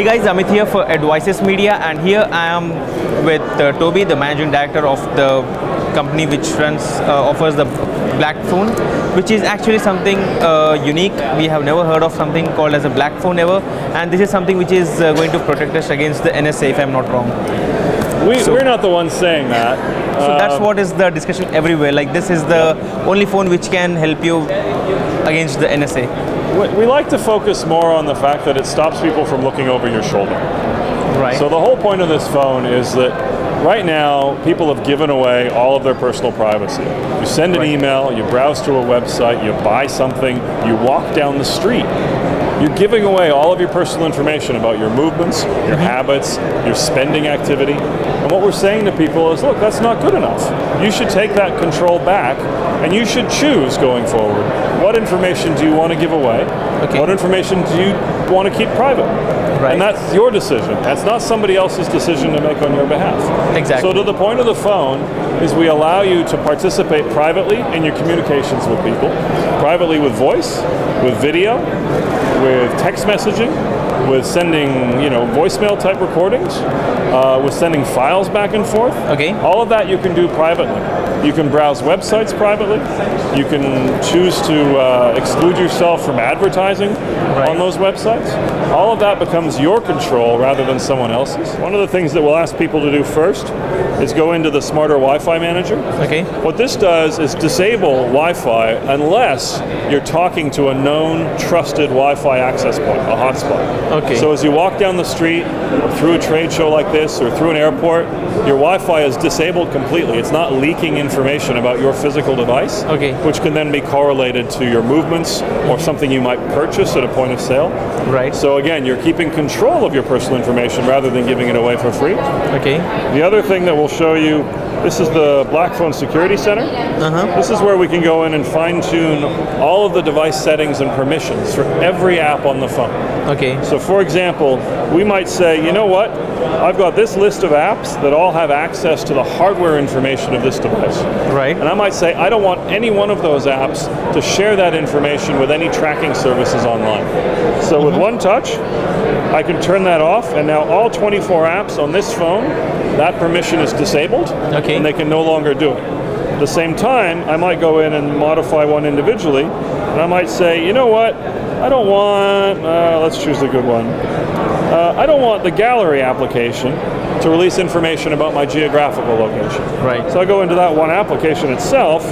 Hey guys, Amit here for Advices Media, and here I am with Toby, the managing director of the company which offers the BlackPhone, which is actually something unique. We have never heard of something called as a BlackPhone ever, and this is something which is going to protect us against the NSA, if I'm not wrong. We're not the ones saying that. So that's what is the discussion everywhere. Like, this is the only phone which can help you against the NSA. We like to focus more on the fact that it stops people from looking over your shoulder. Right. So the whole point of this phone is that right now people have given away all of their personal privacy. You send an email, you browse to a website, you buy something, you walk down the street. You're giving away all of your personal information about your movements, your habits, your spending activity. And what we're saying to people is, look, that's not good enough. You should take that control back, and you should choose going forward. What information do you want to give away? Okay. What information do you want to keep private? Right. And that's your decision. That's not somebody else's decision to make on your behalf. Exactly. So to the point of the phone is we allow you to participate privately in your communications with people. Privately with voice, with video, with text messaging, with sending, voicemail type recordings, with sending files back and forth. Okay. All of that you can do privately. You can browse websites privately. You can choose to exclude yourself from advertising on those websites. All of that becomes your control rather than someone else's. One of the things that we'll ask people to do first is go into the Smarter Wi-Fi Manager. Okay. What this does is disable Wi-Fi unless you're talking to a known, trusted Wi-Fi access point, a hotspot. Okay. So as you walk down the street, or through a trade show like this, or through an airport, your Wi-Fi is disabled completely. It's not leaking information about your physical device, which can then be correlated to your movements or something you might purchase at a point of sale. Right. So again, you're keeping control of your personal information rather than giving it away for free. Okay. The other thing that we'll show you, this is the BlackPhone Security Center. This is where we can go in and fine-tune all of the device settings and permissions for every app on the phone. Okay. So for example, we might say, you know what? I've got this list of apps that all have access to the hardware information of this device. Right. And I might say, I don't want any one of those apps to share that information with any tracking services online. So with one touch, I can turn that off, and now all 24 apps on this phone, that permission is disabled, and they can no longer do it. At the same time, I might go in and modify one individually, and I might say, you know what, I don't want, let's choose a good one. I don't want the gallery application to release information about my geographical location. Right. So I go into that one application itself,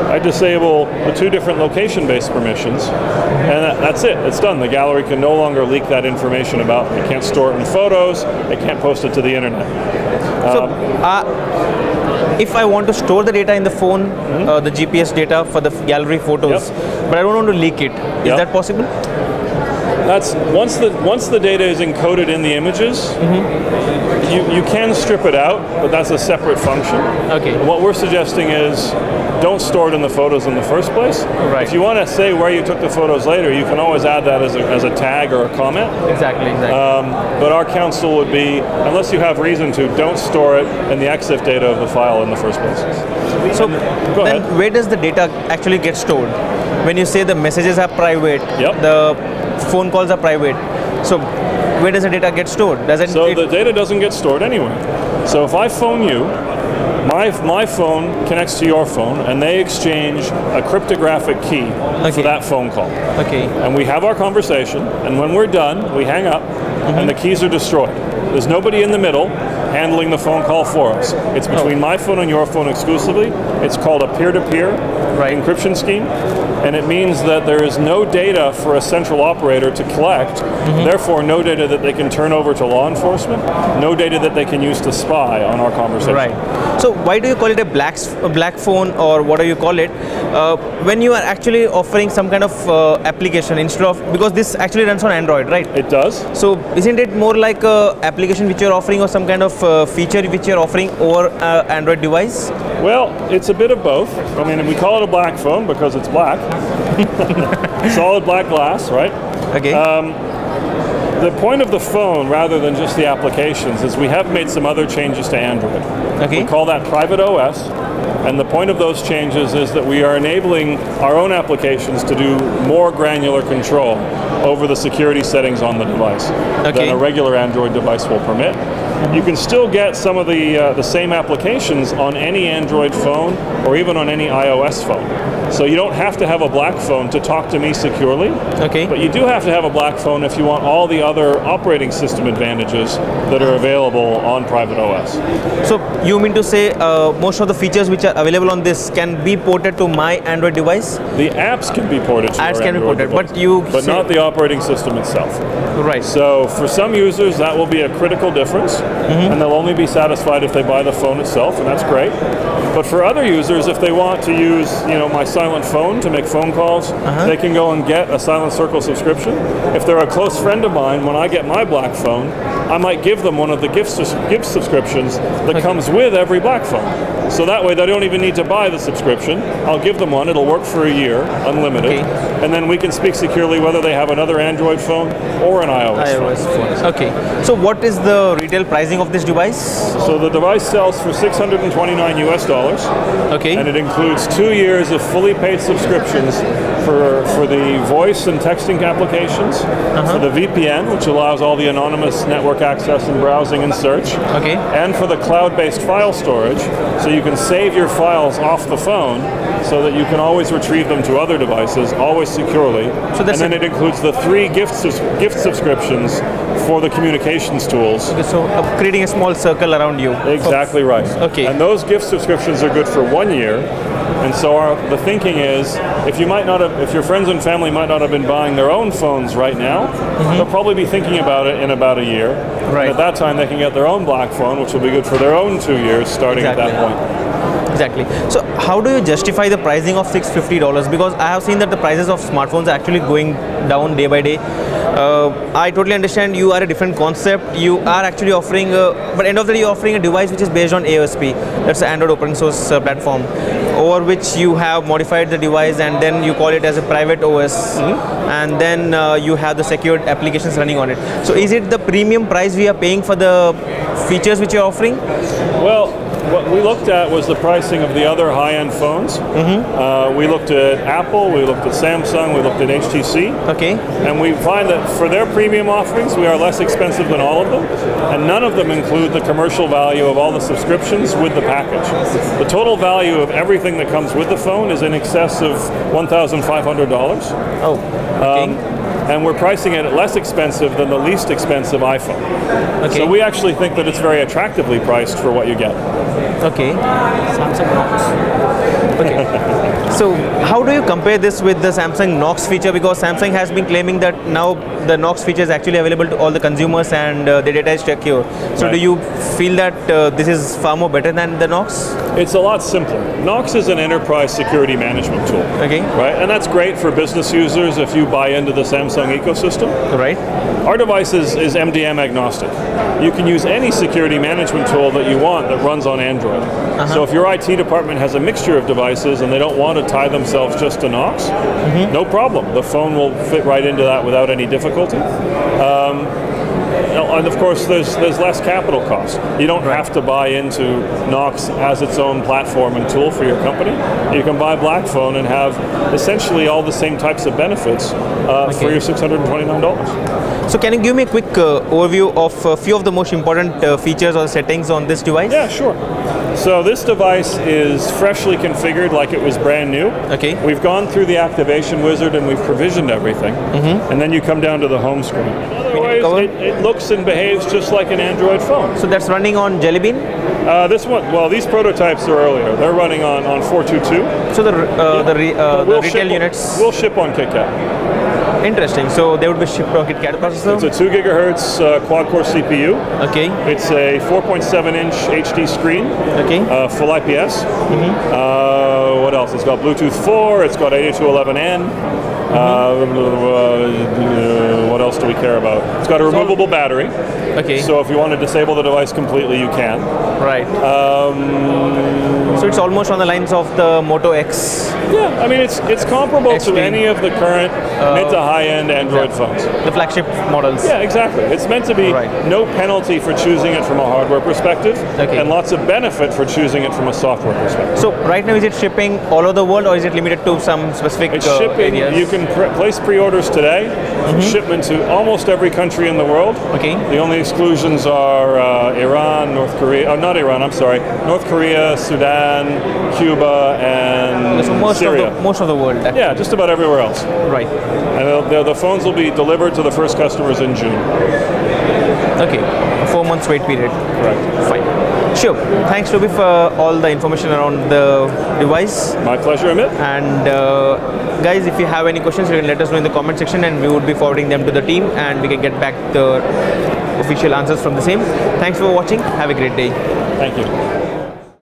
I disable the two different location-based permissions, and that's it. It's done. The gallery can no longer leak that information about me. It can't store it in photos. It can't post it to the internet. If I want to store the data in the phone, the GPS data for the gallery photos, but I don't want to leak it, is that possible? That's once the data is encoded in the images, you can strip it out, but that's a separate function. Okay. What we're suggesting is don't store it in the photos in the first place. Right. If you want to say where you took the photos later, you can always add that as a tag or a comment. Exactly. But our counsel would be, unless you have reason to, don't store it in the EXIF data of the file in the first place. So then where does the data actually get stored? When you say the messages are private, the phone calls are private, so where does the data get stored? So the data doesn't get stored anywhere. So if I phone you, my phone connects to your phone, and they exchange a cryptographic key for that phone call. Okay. And we have our conversation, and when we're done, we hang up, and the keys are destroyed. There's nobody in the middle handling the phone call for us. It's between my phone and your phone exclusively. It's called a peer-to-peer encryption scheme, and it means that there is no data for a central operator to collect, therefore no data that they can turn over to law enforcement, no data that they can use to spy on our conversation. Right. So why do you call it a black phone, or what do you call it, when you are actually offering some kind of application instead of, because this actually runs on Android, right? It does. So isn't it more like a application which you're offering, or some kind of feature which you're offering over Android device? Well, it's a bit of both. I mean, we call it a black phone because it's black. Solid black glass, right? Okay. The point of the phone, rather than just the applications, is we have made some other changes to Android. Okay. We call that Private OS. And the point of those changes is that we are enabling our own applications to do more granular control over the security settings on the device than a regular Android device will permit. You can still get some of the same applications on any Android phone or even on any iOS phone. So you don't have to have a BlackPhone to talk to me securely, but you do have to have a BlackPhone if you want all the other operating system advantages that are available on private OS. So you mean to say most of the features which are available on this can be ported to my Android device? The apps can be ported to your Android device, but not the operating system itself. Right. So for some users that will be a critical difference, and they'll only be satisfied if they buy the phone itself, and that's great. But for other users, if they want to use, my Silent Phone to make phone calls, they can go and get a Silent Circle subscription. If they're a close friend of mine, when I get my BlackPhone, I might give them one of the gift subscriptions that comes with every BlackPhone. So that way they don't even need to buy the subscription. I'll give them one, it'll work for a year, unlimited, and then we can speak securely whether they have another Android phone or an iOS phone. Okay, so what is the retail pricing of this device? So the device sells for $629 US, and it includes 2 years of fully paid subscriptions for the voice and texting applications, for the VPN, which allows all the anonymous network access and browsing and search, and for the cloud-based file storage, so you can save your files off the phone so that you can always retrieve them to other devices, always securely. So and then it includes the 3 gift subscriptions for the communications tools. Okay, so creating a small circle around you. Exactly right. Okay. And those gift subscriptions are good for 1 year. And so the thinking is, if your friends and family might not have been buying their own phones right now, they'll probably be thinking about it in about a year. Right. And at that time, they can get their own BlackPhone, which will be good for their own 2 years, starting at that point. Exactly. So how do you justify the pricing of $650? Because I have seen that the prices of smartphones are actually going down day by day. I totally understand you are a different concept. You are actually offering, but end of the day, you're offering a device which is based on AOSP. That's an Android open source platform, over which you have modified the device and then you call it as a private OS, and then you have the secured applications running on it. So is it the premium price we are paying for the features which you're offering? Well, what we looked at was the pricing of the other high-end phones. We looked at Apple, we looked at Samsung, we looked at HTC. And we find that for their premium offerings, we are less expensive than all of them. And none of them include the commercial value of all the subscriptions with the package. The total value of everything that comes with the phone is in excess of $1,500. And we're pricing it at less expensive than the least expensive iPhone. So we actually think that it's very attractively priced for what you get. Samsung Knox. So how do you compare this with the Samsung Knox feature? Because Samsung has been claiming that now the Knox feature is actually available to all the consumers and the data is secure. So do you feel that this is far more better than the Knox? It's a lot simpler. Knox is an enterprise security management tool. Right? And that's great for business users if you buy into the Samsung ecosystem. Our device is MDM agnostic. You can use any security management tool that you want that runs on Android. So if your IT department has a mixture of devices and they don't want to tie themselves just to Knox, no problem. The phone will fit right into that without any difficulty. And of course, there's less capital cost. You don't have to buy into Knox as its own platform and tool for your company. You can buy BlackPhone and have essentially all the same types of benefits for your $629. So can you give me a quick overview of a few of the most important features or settings on this device? Yeah, sure. So this device is freshly configured like it was brand new. We've gone through the activation wizard and we've provisioned everything. And then you come down to the home screen. Otherwise, it looks and behaves just like an Android phone. So that's running on Jelly Bean? This one, well, these prototypes are earlier. They're running on 422. So the retail units? We'll ship on KitKat. Interesting. So they would be shipped on KitKat processor? It's a 2 gigahertz quad-core CPU. It's a 4.7-inch HD screen. Full IPS. What else? It's got Bluetooth 4. It's got 802.11n. What else do we care about? It's got a removable battery. Okay. So if you want to disable the device completely, you can. Right. So it's almost on the lines of the Moto X. Yeah, I mean it's comparable to any of the current mid to high-end Android phones. The flagship models. Yeah, exactly. It's meant to be no penalty for choosing it from a hardware perspective, and lots of benefit for choosing it from a software perspective. So right now, is it shipping all over the world, or is it limited to some specific shipping, areas? You can place pre-orders today, shipment to almost every country in the world. Okay. The only exclusions are Iran, North Korea, not Iran, I'm sorry, North Korea, Sudan, Cuba, and Syria. Most of the world. Actually. Yeah, just about everywhere else. Right. And the phones will be delivered to the first customers in June. Okay, a 4 months wait period. Right. Fine. Sure. Thanks, Toby, for all the information around the device. My pleasure, Amit. And guys, if you have any questions, you can let us know in the comment section, and we would be forwarding them to the team, and we can get back the official answers from the same. Thanks for watching. Have a great day. Thank you.